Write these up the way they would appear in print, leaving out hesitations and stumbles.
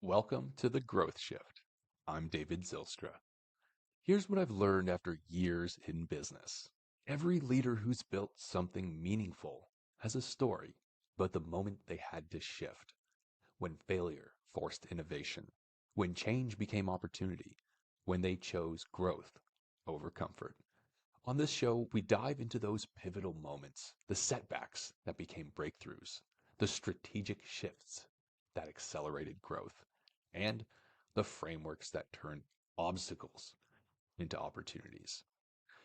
Welcome to the Growth Shift. I'm David Zilstra. Here's what I've learned after years in business. Every leader who's built something meaningful has a story, but the moment they had to shift, when failure forced innovation, when change became opportunity, when they chose growth over comfort. On this show, we dive into those pivotal moments, the setbacks that became breakthroughs, the strategic shifts that accelerated growth, and the frameworks that turn obstacles into opportunities.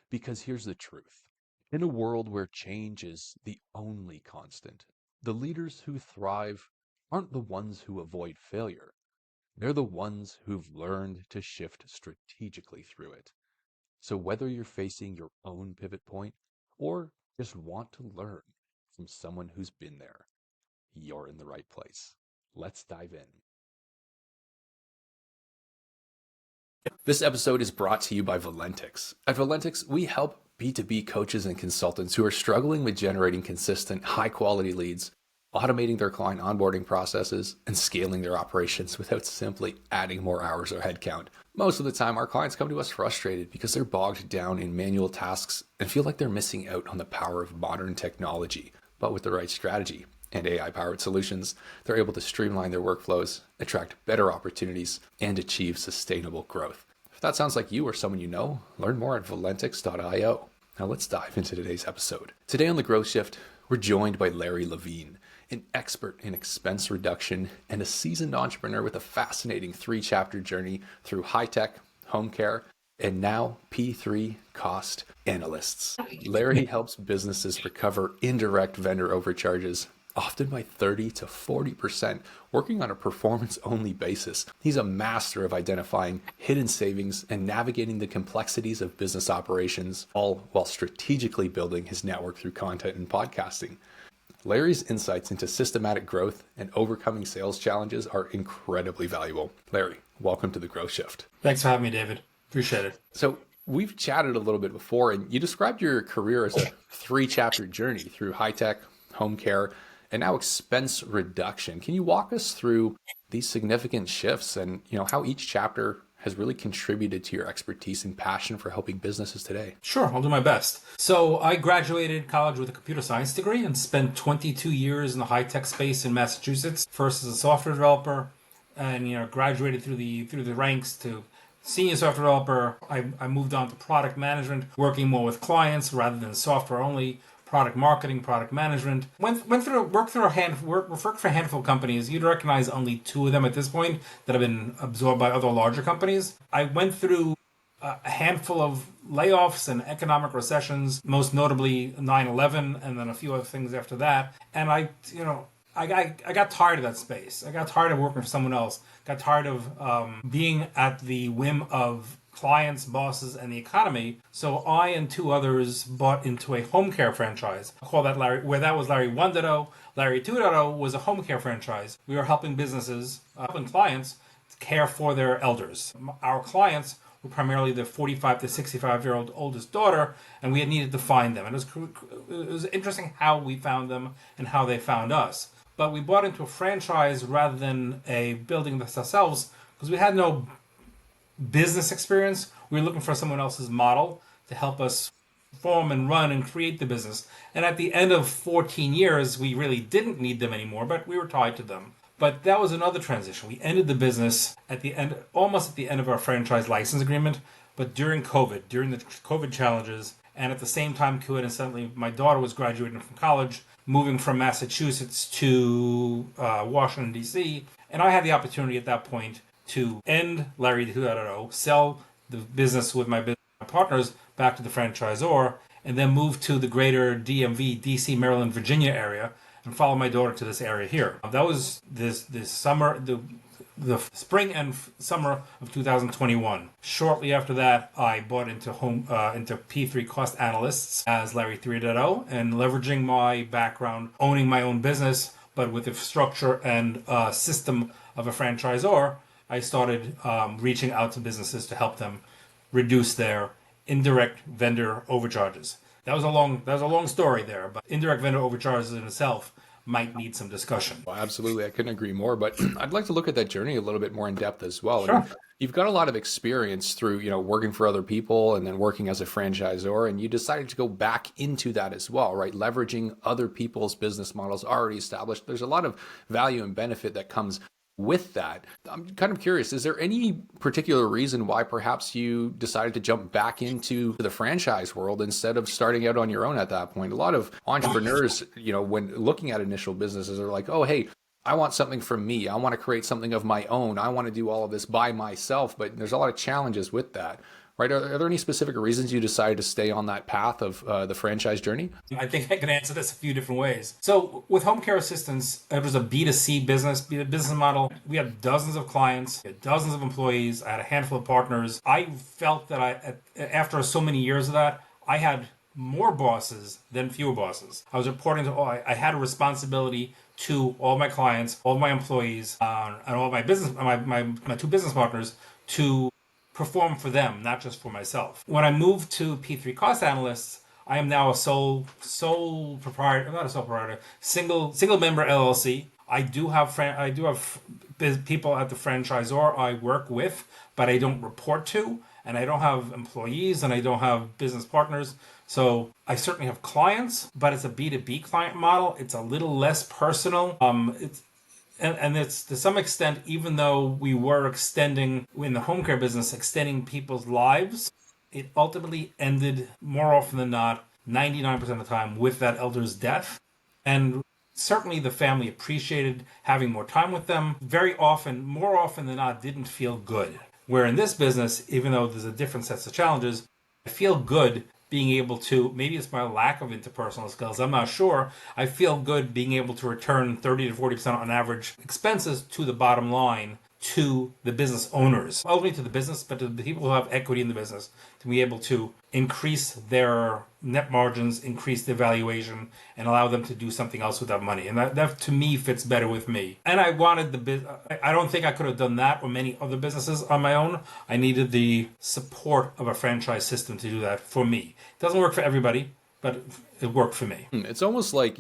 Because here's the truth. In a world where change is the only constant, the leaders who thrive aren't the ones who avoid failure. They're the ones who've learned to shift strategically through it. So whether you're facing your own pivot point or just want to learn from someone who's been there, you're in the right place. Let's dive in. This episode is brought to you by Valentix. At Valentix, we help B2B coaches and consultants who are struggling with generating consistent, high-quality leads, automating their client onboarding processes, and scaling their operations without simply adding more hours or headcount. Most of the time, our clients come to us frustrated because they're bogged down in manual tasks and feel like they're missing out on the power of modern technology. But with the right strategy and AI-powered solutions, they're able to streamline their workflows, attract better opportunities, and achieve sustainable growth. If that sounds like you or someone you know, learn more at valentix.io. Now let's dive into today's episode. Today on The Growth Shift, we're joined by Larry Levine, an expert in expense reduction and a seasoned entrepreneur with a fascinating 3-chapter journey through high-tech, home care, and now P3 Cost Analysts. Larry helps businesses recover indirect vendor overcharges, often by 30 to 40%, working on a performance-only basis. He's a master of identifying hidden savings and navigating the complexities of business operations, all while strategically building his network through content and podcasting. Larry's insights into systematic growth and overcoming sales challenges are incredibly valuable. Larry, welcome to the Growth Shift. Thanks for having me, David. Appreciate it. So we've chatted a little bit before, and you described your career as a 3-chapter journey through high-tech, home care, and now expense reduction. Can you walk us through these significant shifts and how each chapter has really contributed to your expertise and passion for helping businesses today? Sure, I'll do my best. So I graduated college with a computer science degree and spent 22 years in the high-tech space in Massachusetts, first as a software developer, and graduated through the ranks to senior software developer. I moved on to product management, working more with clients rather than software only. Product marketing, product management. Worked for a handful of companies. You'd recognize only 2 of them at this point that have been absorbed by other larger companies. I went through a handful of layoffs and economic recessions, most notably 9/11, and then a few other things after that. And I got tired of that space. I got tired of working for someone else. Got tired of being at the whim of clients, bosses, and the economy. So I and 2 others bought into a home care franchise. I call that Larry, where that was Larry 1.0. Larry 2.0 was a home care franchise. We were helping businesses, helping clients care for their elders. Our clients were primarily the 45 to 65-year-old oldest daughter, and we had needed to find them. And it was interesting how we found them and how they found us. But we bought into a franchise rather than a building this ourselves because we had no business experience. We were looking for someone else's model to help us form and run and create the business. And at the end of 14 years, we really didn't need them anymore, but we were tied to them. But that was another transition. We ended the business almost at the end of our franchise license agreement, but during the COVID challenges, and at the same time, coincidentally, my daughter was graduating from college, moving from Massachusetts to Washington, D.C., and I had the opportunity at that point to end Larry 2.0, sell the business with my business partners back to the franchisor, and then move to the greater DMV, DC, Maryland, Virginia area, and follow my daughter to this area here. That was this summer, the spring and summer of 2021. Shortly after that, I bought into P3 Cost Analysts as Larry 3.0, and leveraging my background, owning my own business, but with the structure and system of a franchisor, I started reaching out to businesses to help them reduce their indirect vendor overcharges. That was a long story there, but indirect vendor overcharges in itself might need some discussion. Well, absolutely. I couldn't agree more. But I'd like to look at that journey a little bit more in depth as well. I mean, Sure. you've got a lot of experience through, working for other people and then working as a franchisor, and you decided to go back into that as well, right? Leveraging other people's business models already established. There's a lot of value and benefit that comes with that. I'm kind of curious, is there any particular reason why perhaps you decided to jump back into the franchise world instead of starting out on your own at that point? A lot of entrepreneurs, when looking at initial businesses are like, oh, hey, I want something from me. I want to create something of my own. I want to do all of this by myself, but there's a lot of challenges with that. Right? Are there any specific reasons you decided to stay on that path of the franchise journey? I think I can answer this a few different ways. So with home care assistance, it was a B2C business model. We had dozens of clients, we had dozens of employees. I had a handful of partners. I felt that after so many years of that, I had more bosses than fewer bosses. I was reporting to I had a responsibility to all my clients, all my employees, and all my business, my two business partners to perform for them, not just for myself. When I moved to P3 Cost Analysts, I am now a sole proprietor, not a sole proprietor, single member LLC. I do have people at the franchisor I work with, but I don't report to, and I don't have employees, and I don't have business partners. So I certainly have clients, but it's a B2B client model. It's a little less personal. It's to some extent, even though we were extending in the home care business, extending people's lives, it ultimately ended more often than not, 99% of the time, with that elder's death. And certainly the family appreciated having more time with them. Very often, more often than not, didn't feel good. Where in this business, even though there's a different sets of challenges, I feel good being able to, maybe it's my lack of interpersonal skills, I'm not sure. I feel good being able to return 30 to 40% on average expenses to the bottom line to the business owners, only to the business, but to the people who have equity in the business, to be able to increase their net margins, increase their valuation, and allow them to do something else with that money. And that to me fits better with me. And I wanted I don't think I could have done that or many other businesses on my own. I needed the support of a franchise system to do that for me. It doesn't work for everybody, but it worked for me. It's almost like,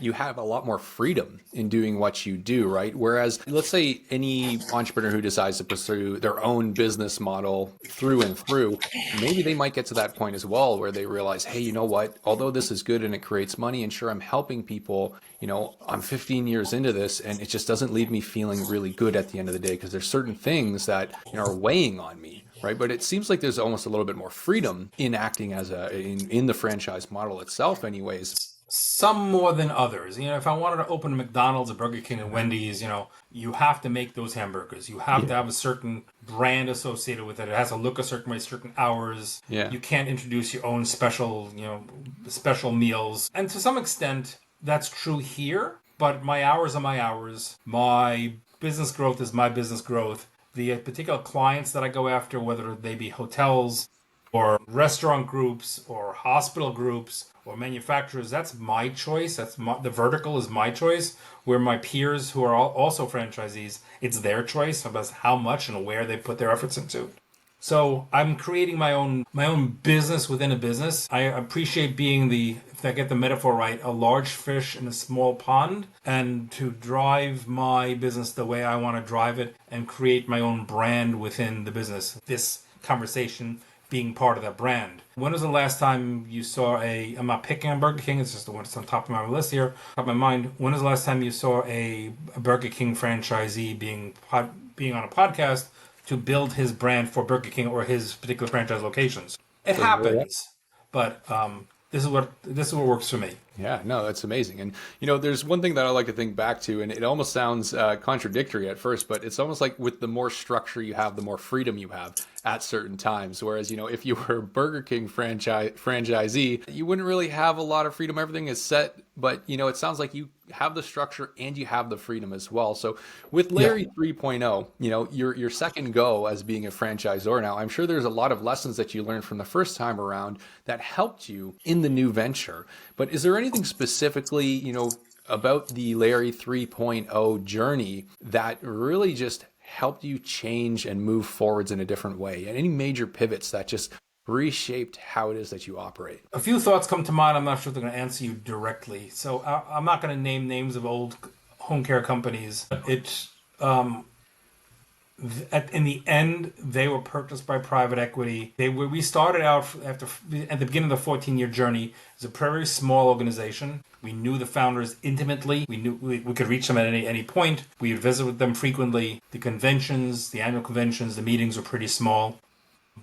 you have a lot more freedom in doing what you do, right? Whereas, let's say any entrepreneur who decides to pursue their own business model through and through, maybe they might get to that point as well where they realize, hey, you know what? Although this is good and it creates money, and sure, I'm helping people, I'm 15 years into this and it just doesn't leave me feeling really good at the end of the day because there's certain things that are weighing on me. Right. But it seems like there's almost a little bit more freedom in acting as in the franchise model itself anyways. Some more than others. If I wanted to open a McDonald's, a Burger King, and Wendy's, you have to make those hamburgers. You have to have a certain brand associated with it. It has to look a certain way, certain hours. Yeah. You can't introduce your own special meals. And to some extent, that's true here. But my hours are my hours. My business growth is my business growth. The particular clients that I go after, whether they be hotels or restaurant groups or hospital groups or manufacturers, that's my choice. The vertical is my choice. Where my peers who are also franchisees, it's their choice about how much and where they put their efforts into. So I'm creating my own business within a business. I appreciate being if I get the metaphor right, a large fish in a small pond, and to drive my business the way I want to drive it and create my own brand within the business. This conversation being part of that brand. When was the last time you saw I'm not picking on Burger King, it's just the one that's on top of my list here, top of my mind. When was the last time you saw a Burger King franchisee being on a podcast to build his brand for Burger King or his particular franchise locations? It happens, but this is what works for me. Yeah, no, that's amazing. And, there's one thing that I like to think back to, and it almost sounds contradictory at first, but it's almost like with the more structure you have, the more freedom you have at certain times. Whereas, if you were a Burger King franchisee, you wouldn't really have a lot of freedom. Everything is set, but, it sounds like you have the structure and you have the freedom as well. So with Larry 3.0, your second go as being a franchisor now, I'm sure there's a lot of lessons that you learned from the first time around that helped you in the new venture. But is there anything specifically, about the Larry 3.0 journey that really just helped you change and move forwards in a different way? And any major pivots that just reshaped how it is that you operate? A few thoughts come to mind. I'm not sure if they're going to answer you directly. So I'm not going to name names of old home care companies. In the end, they were purchased by private equity. We started out at the beginning of the 14-year journey as a very small organization. We knew the founders intimately. We knew we could reach them at any point. We would visit with them frequently. The conventions, the annual conventions, the meetings were pretty small.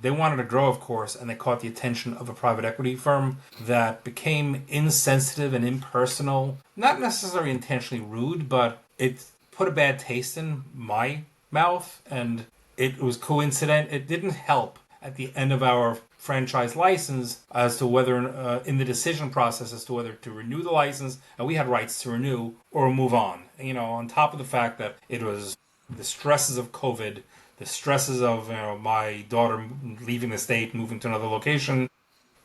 They wanted to grow, of course, and they caught the attention of a private equity firm that became insensitive and impersonal. Not necessarily intentionally rude, but it put a bad taste in my mouth, and it was coincident. It didn't help at the end of our franchise license as to whether, in the decision process, as to whether to renew the license, and we had rights to renew or move on. On top of the fact that it was the stresses of COVID, the stresses of my daughter leaving the state, moving to another location,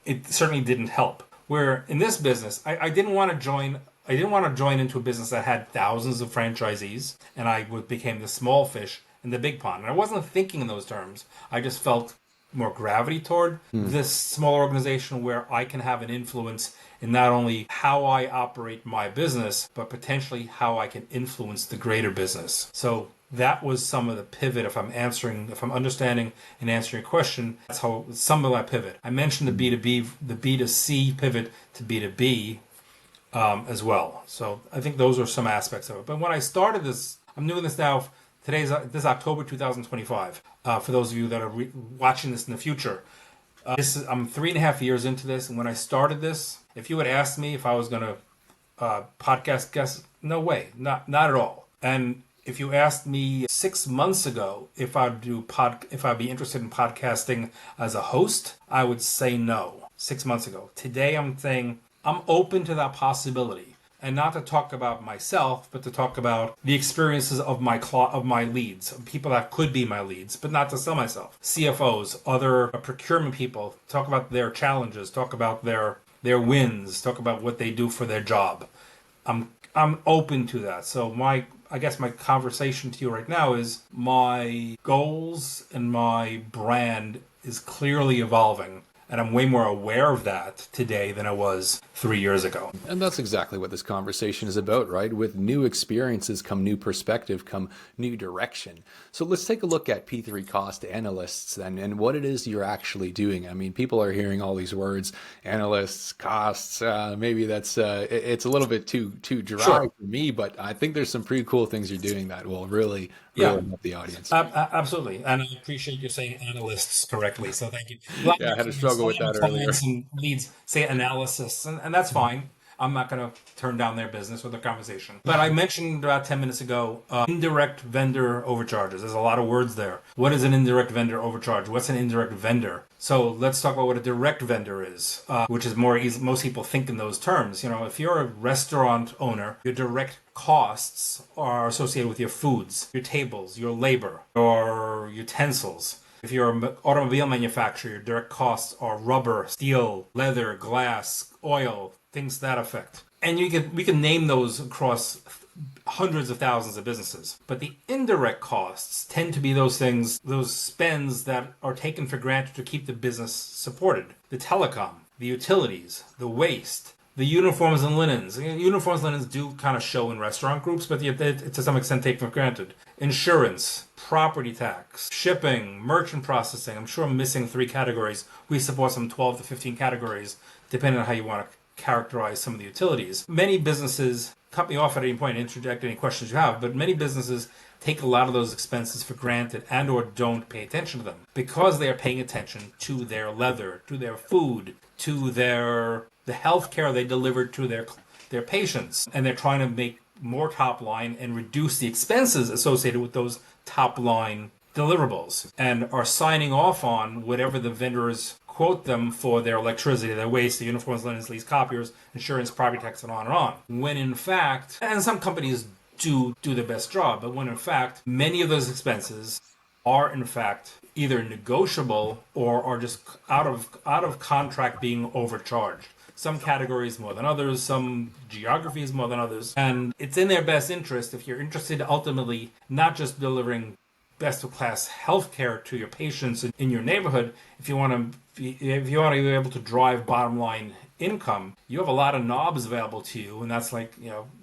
it certainly didn't help. Where in this business, I didn't want to join. I didn't want to join into a business that had thousands of franchisees, and I became the small fish in the big pond. And I wasn't thinking in those terms. I just felt more gravity toward this small organization where I can have an influence in not only how I operate my business, but potentially how I can influence the greater business. So that was some of the pivot. If I'm understanding and answering your question, that's how some of my pivot. I mentioned the B2B, the B2C pivot to B2B as well. So I think those are some aspects of it. But when I started this, I'm doing this now. This is October 2025. For those of you that are watching this in the future, I'm 3.5 years into this, and when I started this, if you had asked me if I was going to podcast guest, no way, not at all. And if you asked me 6 months ago if I'd be interested in podcasting as a host, I would say no. 6 months ago. Today, I'm saying I'm open to that possibility. And not to talk about myself, but to talk about the experiences of my leads, people that could be my leads, but not to sell myself. CFOs, other procurement people, talk about their challenges, talk about their wins, talk about what they do for their job. I'm open to that. So I guess my conversation to you right now is my goals and my brand is clearly evolving. And I'm way more aware of that today than I was 3 years ago. And that's exactly what this conversation is about, right? With new experiences come new perspective, come new direction. So let's take a look at P3 Cost Analysts then, and what it is you're actually doing. I mean, people are hearing all these words, analysts, costs. Maybe that's it's a little bit too dry Sure. for me, but I think there's some pretty cool things you're doing that will really help the audience. Absolutely. And I appreciate you saying analysts correctly. So thank you. A lot Yeah, I had to a struggle lot with of that earlier. clients and leads say analysis, and that's fine. I'm not going to turn down their business or their conversation. But I mentioned about 10 minutes ago, indirect vendor overcharges. There's a lot of words there. What is an indirect vendor overcharge? What's an indirect vendor? So let's talk about what a direct vendor is, which is more easy. Most people think in those terms. If you're a restaurant owner, your direct costs are associated with your foods, your tables, your labor, your utensils. If you're an automobile manufacturer, your direct costs are rubber, steel, leather, glass, oil, things to that effect. And we can name those across hundreds of thousands of businesses. But the indirect costs tend to be those things, those spends that are taken for granted to keep the business supported. The telecom, the utilities, the waste, the uniforms and linens. Uniforms and linens do kind of show in restaurant groups, but to some extent taken for granted. Insurance, property tax, shipping, merchant processing. I'm sure I'm missing 3 categories. We support some 12 to 15 categories, depending on how you want to characterize some of the utilities. Many businesses, cut me off at any point, interject any questions you have, but many businesses take a lot of those expenses for granted and or don't pay attention to them because they are paying attention to their leather, to their food, to the health care they deliver to their patients. And they're trying to make more top line and reduce the expenses associated with those top line deliverables and are signing off on whatever the vendors quote them for their electricity, their waste, the uniforms, linens, lease, copiers, insurance, property tax, and on and on. When in fact, and some companies do their best job, but when in fact, many of those expenses are in fact either negotiable or are just out of contract being overcharged. Some categories more than others, some geographies more than others. And it's in their best interest if you're interested ultimately not just delivering best of class healthcare to your patients in your neighborhood, if you want to be able to drive bottom line income, you have a lot of knobs available to you, and that's like,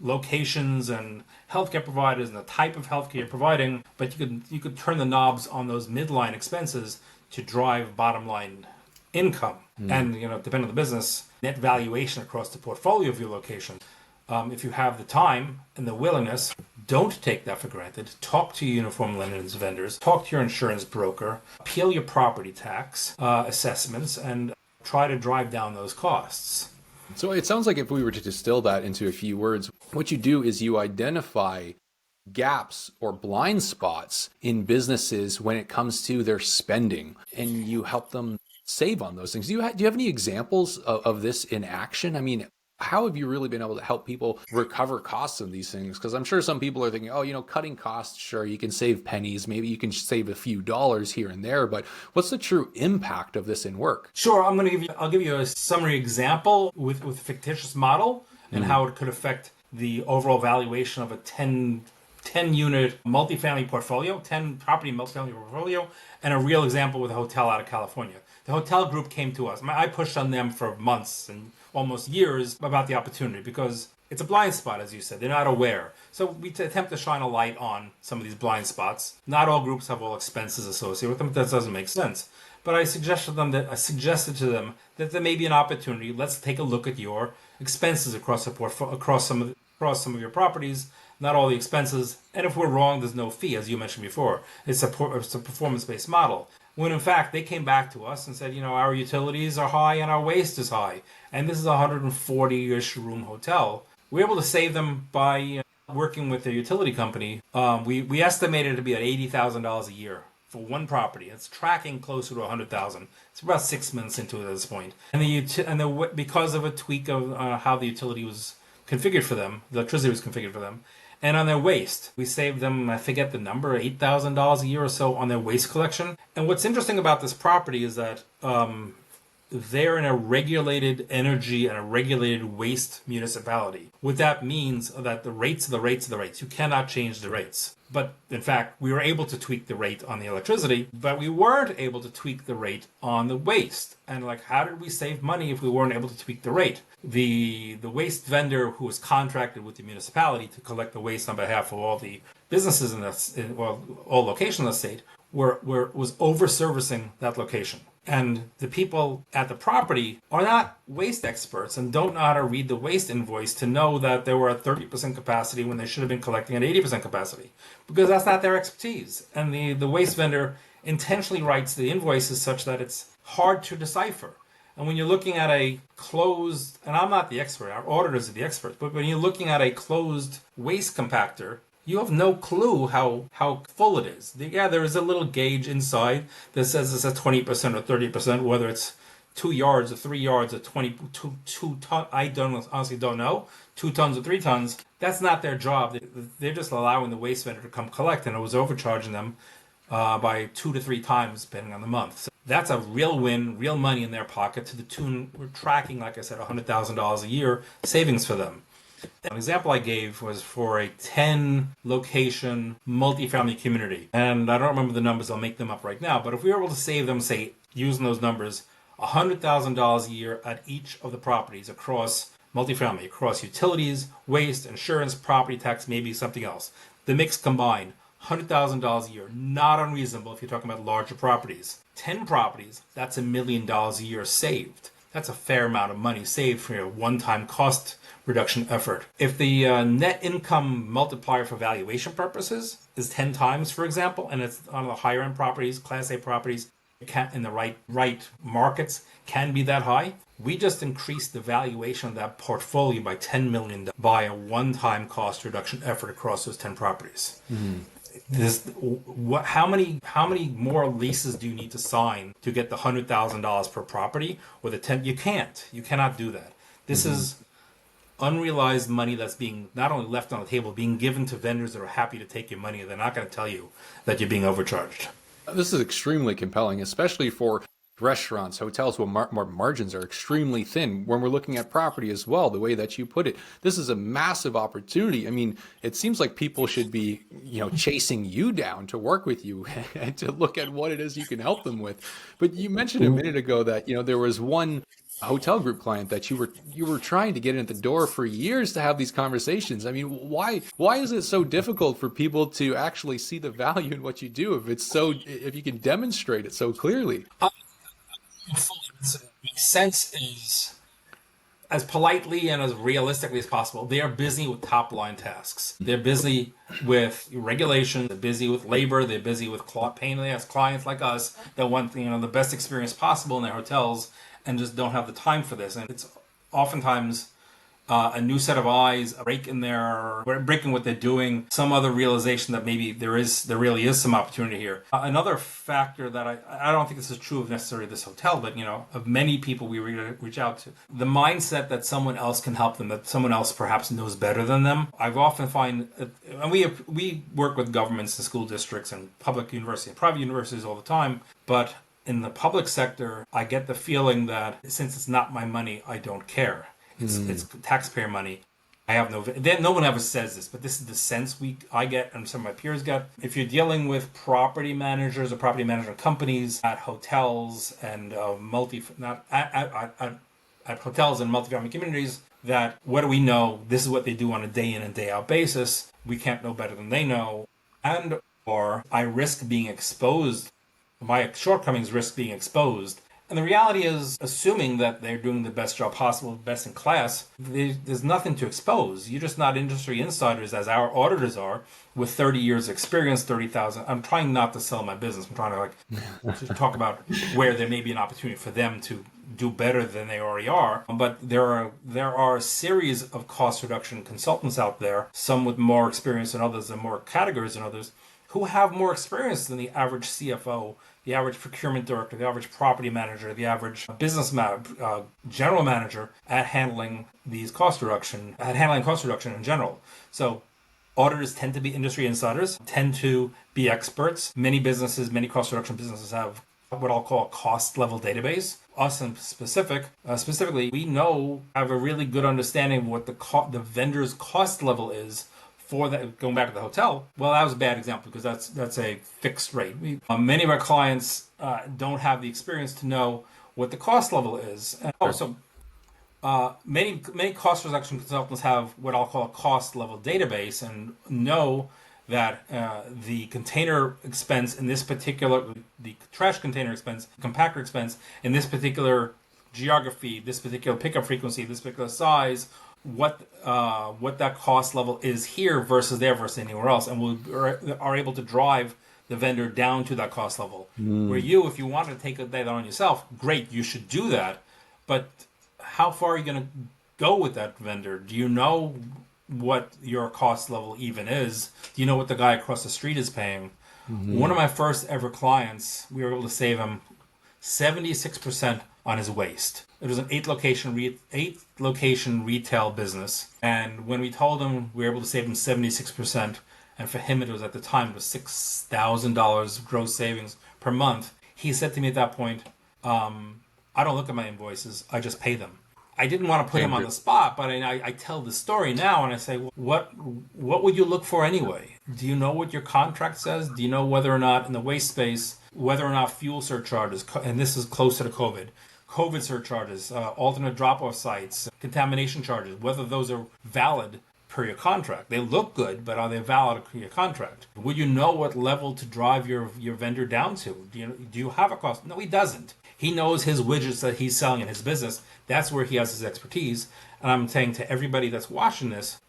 locations and healthcare providers and the type of healthcare you're providing. But you could turn the knobs on those midline expenses to drive bottom line income. And depending on the business, net valuation across the portfolio of your location. If you have the time and the willingness, don't take that for granted. Talk to your uniform lenders vendors, talk to your insurance broker, appeal your property tax assessments, and try to drive down those costs. So it sounds like if we were to distill that into a few words, what you do is you identify gaps or blind spots in businesses when it comes to their spending, and you help them save on those things. Do you have any examples of this in action? I mean, how have you really been able to help people recover costs of these things? Because I'm sure some people are thinking, oh, cutting costs, sure, you can save pennies, maybe you can save a few dollars here and there, but what's the true impact of this in work? Sure, I'll give you a summary example with a fictitious model and how it could affect the overall valuation of a 10 unit multifamily portfolio, 10 property multifamily portfolio, and a real example with a hotel out of California. The hotel group came to us. I pushed on them for months and almost years about the opportunity because it's a blind spot, as you said. They're not aware. So we attempt to shine a light on some of these blind spots. Not all groups have all expenses associated with them. That doesn't make sense. But I suggested to them that there may be an opportunity. Let's take a look at your expenses across some of your properties. Not all the expenses. And if we're wrong, there's no fee, as you mentioned before. It's a performance-based model. When in fact they came back to us and said, our utilities are high and our waste is high, and this is a 140-ish room hotel. We were able to save them by working with their utility company. We estimated it to be at $80,000 a year for one property. It's tracking closer to $100,000. It's about 6 months into it at this point. And because of a tweak of how the utility was configured for them, the electricity was configured for them. And on their waste, we saved them, I forget the number, $8,000 a year or so on their waste collection. And what's interesting about this property is that they're in a regulated energy and a regulated waste municipality. What that means is that the rates are the rates are the rates. You cannot change the rates. But in fact, we were able to tweak the rate on the electricity, but we weren't able to tweak the rate on the waste. And how did we save money if we weren't able to tweak the rate? The waste vendor who was contracted with the municipality to collect the waste on behalf of all the businesses all locations in the state was over-servicing that location. And the people at the property are not waste experts and don't know how to read the waste invoice to know that they were at 30% capacity when they should have been collecting at 80% capacity, because that's not their expertise. And the waste vendor intentionally writes the invoices such that it's hard to decipher. And when you're looking at a closed, and I'm not the expert, our auditors are the experts, but when you're looking at a closed waste compactor, you have no clue how full it is. There is a little gauge inside that says it's at 20% or 30%, whether it's 2 yards or 3 yards or 2 tons. I honestly don't know. 2 tons or 3 tons. That's not their job. They're just allowing the waste vendor to come collect, and it was overcharging them by 2 to 3 times depending on the month. So that's a real win, real money in their pocket to the tune, we're tracking, like I said, $100,000 a year savings for them. An example I gave was for a 10 location multifamily community. And I don't remember the numbers, I'll make them up right now. But if we were able to save them, say, using those numbers, $100,000 a year at each of the properties across multifamily, across utilities, waste, insurance, property tax, maybe something else. The mix combined, $100,000 a year, not unreasonable if you're talking about larger properties. 10 properties, that's $1 million a year saved. That's a fair amount of money saved for a one-time cost reduction effort. If the net income multiplier for valuation purposes is 10 times, for example, and it's on the higher end properties, Class A properties, in the right markets can be that high, we just increased the valuation of that portfolio by $10 million by a one-time cost reduction effort across those 10 properties. How many more leases do you need to sign to get the $100,000 per property or the 10? You cannot do that. This is unrealized money that's being not only left on the table, being given to vendors that are happy to take your money. They're not going to tell you that you're being overcharged. This is extremely compelling, especially for restaurants, hotels where margins are extremely thin. When we're looking at property as well, the way that you put it, this is a massive opportunity. I mean, it seems like people should be, chasing you down to work with you and to look at what it is you can help them with. But you mentioned a minute ago that, there was one hotel group client that you were trying to get in at the door for years to have these conversations. I mean, why is it so difficult for people to actually see the value in what you do if you can demonstrate it so clearly? Makes sense is as politely and as realistically as possible. They are busy with top line tasks. They're busy with regulation. They're busy with labor. They're busy with pain in the ass clients like us that want the best experience possible in their hotels and just don't have the time for this. And it's oftentimes a new set of eyes, a break in their breaking what they're doing, some other realization that maybe there really is some opportunity here. Another factor that I don't think this is true of necessarily this hotel, but of many people we reach out to, the mindset that someone else can help them, that someone else perhaps knows better than them. I've often find, and we work with governments and school districts and public universities and private universities all the time, but in the public sector, I get the feeling that since it's not my money, I don't care. It's taxpayer money. I have no one ever says this, but this is the sense I get and some of my peers get. If you're dealing with property managers or property management companies at hotels and at hotels and multifamily communities, that what do we know? This is what they do on a day in and day out basis. We can't know better than they know, and or I risk being exposed. My shortcomings risk being exposed. And the reality is, assuming that they're doing the best job possible, best in class, there's nothing to expose. You're just not industry insiders as our auditors are with 30 years experience, 30,000. I'm trying not to sell my business. I'm trying to to talk about where there may be an opportunity for them to do better than they already are. But there are a series of cost reduction consultants out there, some with more experience than others and more categories than others, who have more experience than the average CFO, the average procurement director, the average property manager, the average general manager at handling cost reduction in general. So auditors tend to be industry insiders, tend to be experts. Many cost reduction businesses have what I'll call a cost level database. Us in specifically, we have a really good understanding of what the vendor's cost level is for that. Going back to the hotel, well, that was a bad example because that's a fixed rate. Many of our clients don't have the experience to know what the cost level is. Many cost reduction consultants have what I'll call a cost level database and know that the container expense in this particular, the trash container expense, compactor expense in this particular geography, this particular pickup frequency, this particular size, what that cost level is here versus there versus anywhere else, and we are able to drive the vendor down to that cost level. Where if you want to take that on yourself, great, you should do that. But how far are you going to go with that vendor? Do you know what your cost level even is? Do you know what the guy across the street is paying? One of my first ever clients, we were able to save him 76% on his waste. It was an 8-location retail business, and when we told him we were able to save him 76%, and for him it was at the time it was $6,000 gross savings per month, he said to me at that point, I don't look at my invoices, I just pay them. I didn't want to put him on the spot, but I tell the story now and I say, what would you look for anyway? Do you know what your contract says? Do you know whether or not in the waste space, whether or not fuel surcharges, and this is closer to COVID surcharges, alternate drop-off sites, contamination charges, whether those are valid per your contract? They look good, but are they valid per your contract? Would you know what level to drive your vendor down to? Do you have a cost? No, he doesn't. He knows his widgets that he's selling in his business. That's where he has his expertise. And I'm saying to everybody that's watching this,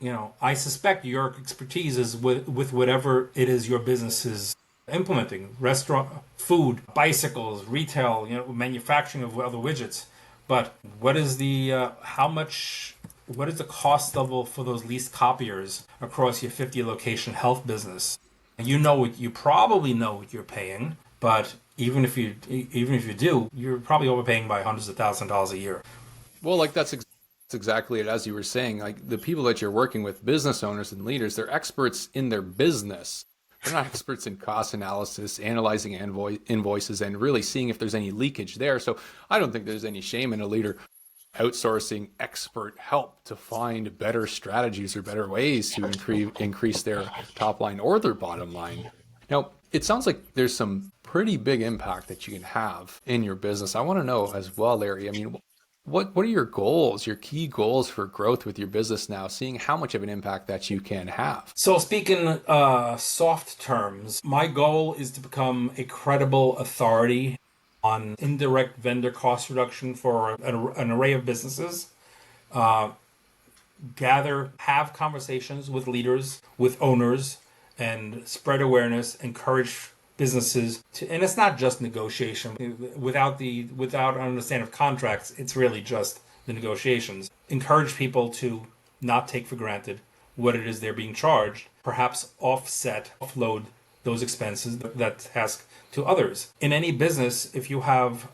I suspect your expertise is with whatever it is your business is implementing: restaurant, food, bicycles, retail, manufacturing of other widgets. But what is the cost level for those leased copiers across your 50 location health business? And you probably know what you're paying, but even if you do, you're probably overpaying by hundreds of thousands of dollars a year. Well, that's exactly it. As you were saying, like the people that you're working with, business owners and leaders, they're experts in their business. They're not experts in cost analysis, analyzing invoices, and really seeing if there's any leakage there. So I don't think there's any shame in a leader outsourcing expert help to find better strategies or better ways to increase their top line or their bottom line. Now, it sounds like there's some pretty big impact that you can have in your business. I want to know as well, Larry, I mean, what are your goals, your key goals for growth with your business now, seeing how much of an impact that you can have? So speaking soft terms, my goal is to become a credible authority on indirect vendor cost reduction for an array of businesses. Have conversations with leaders, with owners, and spread awareness, encourage businesses to, and it's not just negotiation. Without an understanding of contracts, it's really just the negotiations. Encourage people to not take for granted what it is they're being charged, perhaps offload those expenses, that task, to others. In any business, if you have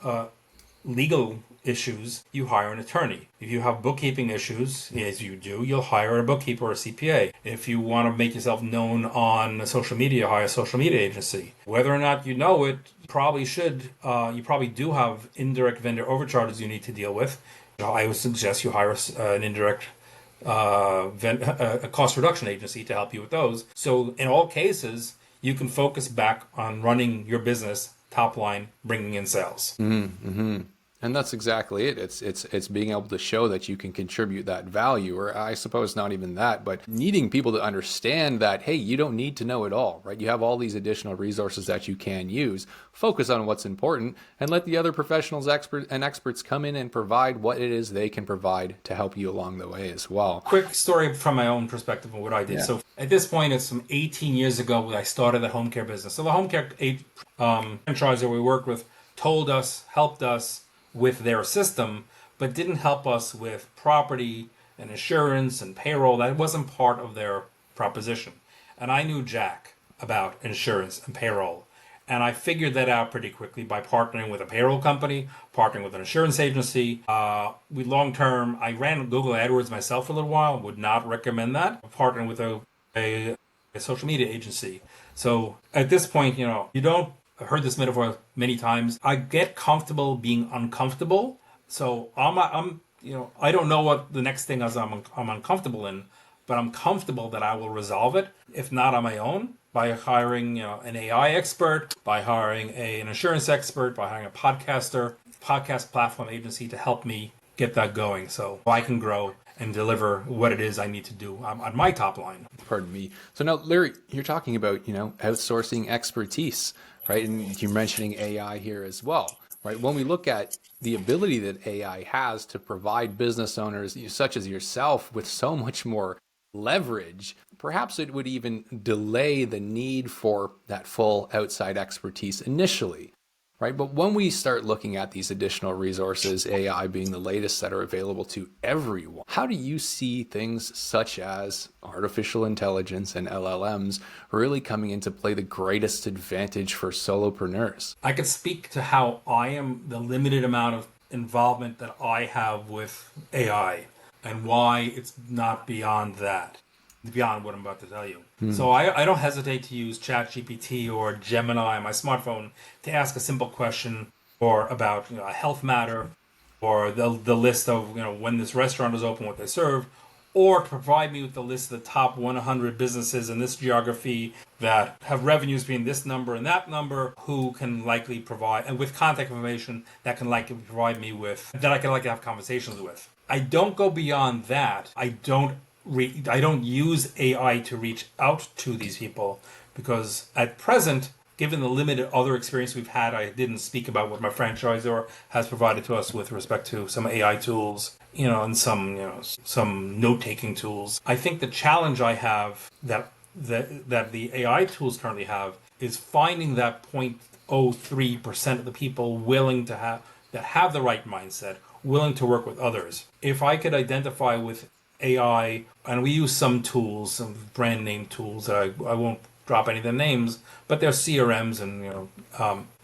legal issues, you hire an attorney. If you have bookkeeping issues, as you do, you'll hire a bookkeeper or a CPA. If you want to make yourself known on social media, hire a social media agency. Whether or not you know it, you probably should. You probably do have indirect vendor overcharges you need to deal with. I would suggest you hire an indirect a cost reduction agency to help you with those. So in all cases, you can focus back on running your business top line, bringing in sales. Mm-hmm. And that's exactly it. It's being able to show that you can contribute that value, or I suppose not even that, but needing people to understand that, hey, you don't need to know it all, right? You have all these additional resources that you can use. Focus on what's important and let the other professionals experts come in and provide what it is they can provide to help you along the way as well. Quick story from my own perspective of what I did. Yeah. So at this point, it's from 18 years ago I started the home care business. So the home care franchisor we worked with helped us with their system, but didn't help us with property and insurance and payroll. That wasn't part of their proposition. And I knew jack about insurance and payroll. And I figured that out pretty quickly by partnering with a payroll company, partnering with an insurance agency. I ran Google AdWords myself for a little while, would not recommend that. Partnering with a social media agency. So at this point, I've heard this metaphor many times. I get comfortable being uncomfortable. So I don't know what the next thing is I'm uncomfortable in, but I'm comfortable that I will resolve it, if not on my own, by hiring an AI expert, by hiring an insurance expert, by hiring a podcast platform agency to help me get that going so I can grow and deliver what it is I need to do on my top line. Pardon me. So now, Larry, you're talking about, outsourcing expertise, right? And you're mentioning AI here as well, right? When we look at the ability that AI has to provide business owners such as yourself with so much more leverage, perhaps it would even delay the need for that full outside expertise initially, right? But when we start looking at these additional resources, AI being the latest that are available to everyone, how do you see things such as artificial intelligence and LLMs really coming into play the greatest advantage for solopreneurs? I could speak to how the limited amount of involvement that I have with AI and why it's not beyond what I'm about to tell you. So I don't hesitate to use ChatGPT or Gemini on my smartphone to ask a simple question or about a health matter or the list of when this restaurant is open, what they serve, or to provide me with the list of the top 100 businesses in this geography that have revenues between this number and that number, who can likely provide, and with contact information that can likely provide me with, that I can likely have conversations with. I don't go beyond that. I don't use AI to reach out to these people because at present, given the limited other experience we've had, I didn't speak about what my franchisor has provided to us with respect to some AI tools, and some note-taking tools. I think the challenge I have that the AI tools currently have is finding that 0.03% of the people that have the right mindset, willing to work with others. If I could identify with AI, and we use some tools, some brand name tools that I won't drop any of the names, but they're CRMs and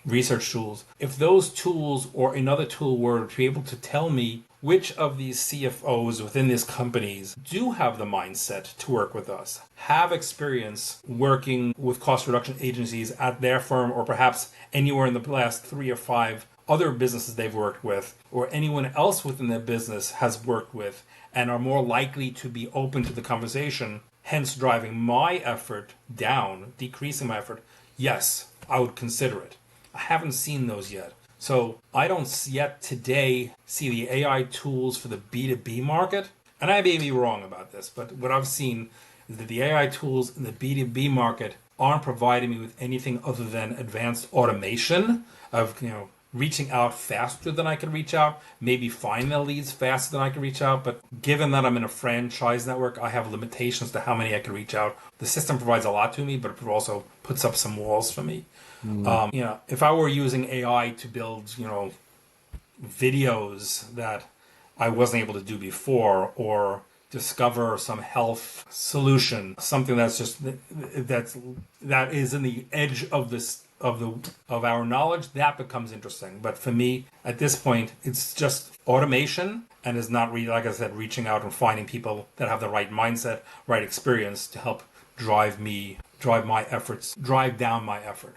research tools. If those tools or another tool were to be able to tell me which of these CFOs within these companies do have the mindset to work with us, have experience working with cost reduction agencies at their firm, or perhaps anywhere in the last 3 or 5 other businesses they've worked with, or anyone else within their business has worked with, and are more likely to be open to the conversation, hence driving my effort down, decreasing my effort. Yes, I would consider it. I haven't seen those yet. So I don't yet today see the AI tools for the B2B market. And I may be wrong about this, but what I've seen is that the AI tools in the B2B market aren't providing me with anything other than advanced automation of, reaching out faster than I can reach out, maybe finding the leads faster than I can reach out. But given that I'm in a franchise network, I have limitations to how many I can reach out. The system provides a lot to me, but it also puts up some walls for me. If I were using AI to build, videos that I wasn't able to do before, or discover some health solution, something that's just that is in the edge of this of our knowledge, that becomes interesting. But for me, at this point, it's just automation, and is not really, like I said, reaching out and finding people that have the right mindset, right experience to help drive my efforts, drive down my effort.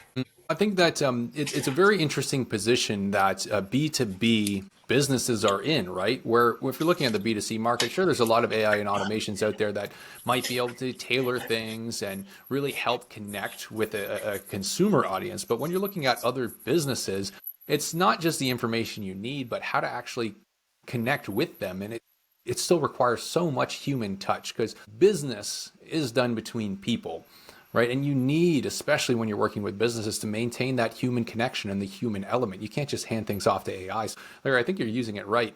I think that it's a very interesting position that B2B businesses are in, right? Where if you're looking at the B2C market, sure, there's a lot of AI and automations out there that might be able to tailor things and really help connect with a consumer audience. But when you're looking at other businesses, it's not just the information you need, but how to actually connect with them. And it still requires so much human touch, because business is done between people, right? And you need, especially when you're working with businesses, to maintain that human connection and the human element. You can't just hand things off to AIs. Larry, I think you're using it right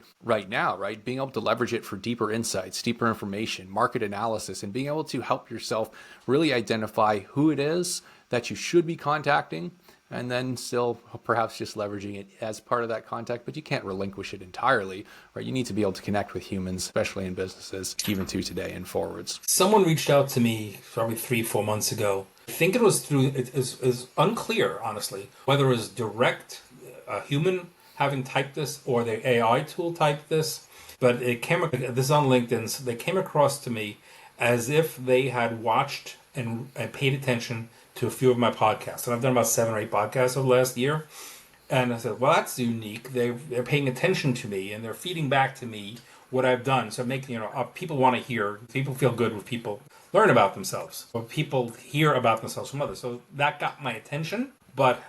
now, right? Being able to leverage it for deeper insights, deeper information, market analysis, and being able to help yourself really identify who it is that you should be contacting, and then still perhaps just leveraging it as part of that contact, but you can't relinquish it entirely, right? You need to be able to connect with humans, especially in businesses, even to today and forwards. Someone reached out to me probably 3 or 4 months ago. I think it was through, it is unclear, honestly, whether it was direct, a human having typed this, or the AI tool typed this, but this is on LinkedIn, so they came across to me as if they had watched and paid attention to a few of my podcasts. And I've done about 7 or 8 podcasts over the last year. And I said, well, that's unique. They're paying attention to me, and they're feeding back to me what I've done. So people want to hear, people feel good when people learn about themselves, or people hear about themselves from others. So that got my attention. But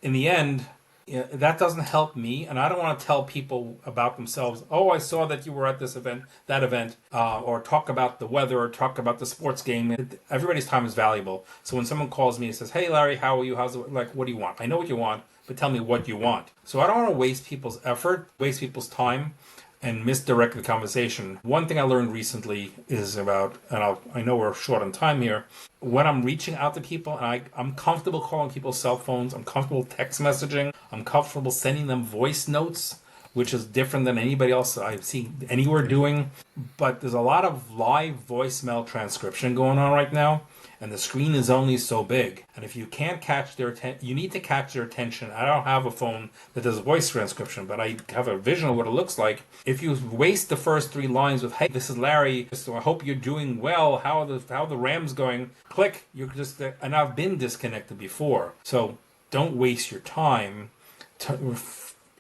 in the end, that doesn't help me, and I don't want to tell people about themselves. Oh, I saw that you were at this event, that event, or talk about the weather, or talk about the sports game. Everybody's time is valuable. So when someone calls me and says, "Hey, Larry, how are you? How's it? Like, what do you want?" I know what you want, but tell me what you want. So I don't want to waste people's effort, waste people's time, and misdirect the conversation. One thing I learned recently is about, and I know we're short on time here, when I'm reaching out to people, and I'm comfortable calling people's cell phones, I'm comfortable text messaging, I'm comfortable sending them voice notes, which is different than anybody else I've seen anywhere doing. But there's a lot of live voicemail transcription going on right now, and the screen is only so big. And if you can't catch their attention, you need to catch their attention. I don't have a phone that does voice transcription, but I have a vision of what it looks like. If you waste the first 3 lines with, "Hey, this is Larry, so I hope you're doing well. How are the Rams going?" Click. You're just, and I've been disconnected before. So don't waste your time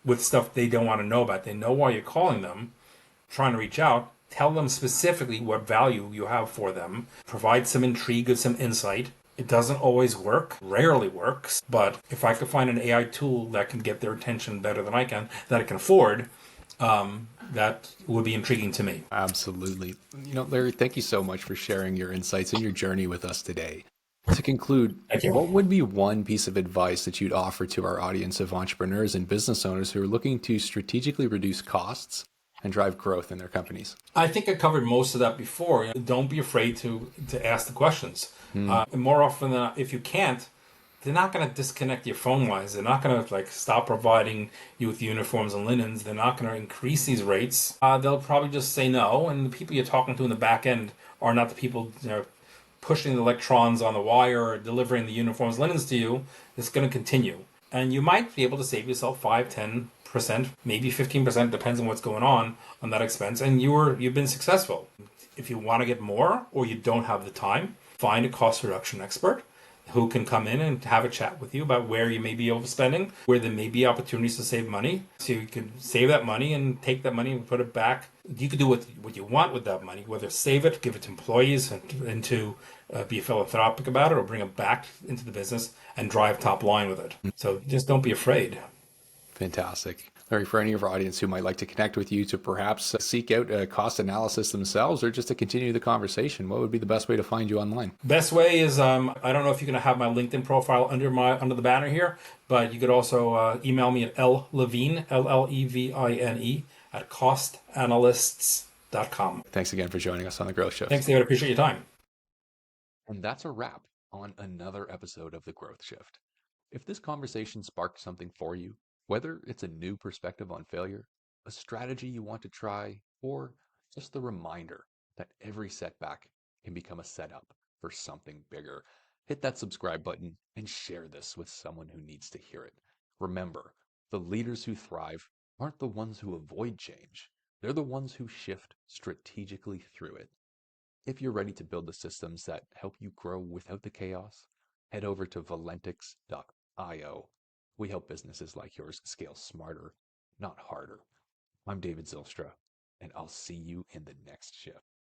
with stuff they don't want to know about. They know why you're calling them, trying to reach out. Tell them specifically what value you have for them. Provide some intrigue and some insight. It doesn't always work, rarely works, but if I could find an AI tool that can get their attention better than I can, that I can afford, that would be intriguing to me. Absolutely. Larry, thank you so much for sharing your insights and your journey with us today. To conclude, what would be one piece of advice that you'd offer to our audience of entrepreneurs and business owners who are looking to strategically reduce costs and drive growth in their companies? I think I covered most of that before. Don't be afraid to ask the questions. And more often than not, if you can't, they're not going to disconnect your phone lines. They're not going to stop providing you with uniforms and linens. They're not going to increase these rates. They'll probably just say no. And the people you're talking to in the back end are not the people pushing the electrons on the wire or delivering the uniforms, linens to you. It's going to continue. And you might be able to save yourself 5, 10 10%, maybe 15%, depends on what's going on that expense, and you've been successful. If you want to get more or you don't have the time, find a cost reduction expert who can come in and have a chat with you about where you may be overspending, where there may be opportunities to save money. So you can save that money and take that money and put it back. You can do what you want with that money, whether save it, give it to employees, and to be philanthropic about it, or bring it back into the business and drive top line with it. So just don't be afraid. Fantastic. Larry, for any of our audience who might like to connect with you to perhaps seek out a cost analysis themselves or just to continue the conversation, what would be the best way to find you online? Best way is I don't know if you're going to have my LinkedIn profile under the banner here, but you could also email me at Levine, Levine at costanalysts.com. Thanks again for joining us on the Growth Shift. Thanks, David. Appreciate your time. And that's a wrap on another episode of the Growth Shift. If this conversation sparked something for you, whether it's a new perspective on failure, a strategy you want to try, or just the reminder that every setback can become a setup for something bigger, hit that subscribe button and share this with someone who needs to hear it. Remember, the leaders who thrive aren't the ones who avoid change. They're the ones who shift strategically through it. If you're ready to build the systems that help you grow without the chaos, head over to valentix.io. We help businesses like yours scale smarter, not harder. I'm David Zylstra, and I'll see you in the next shift.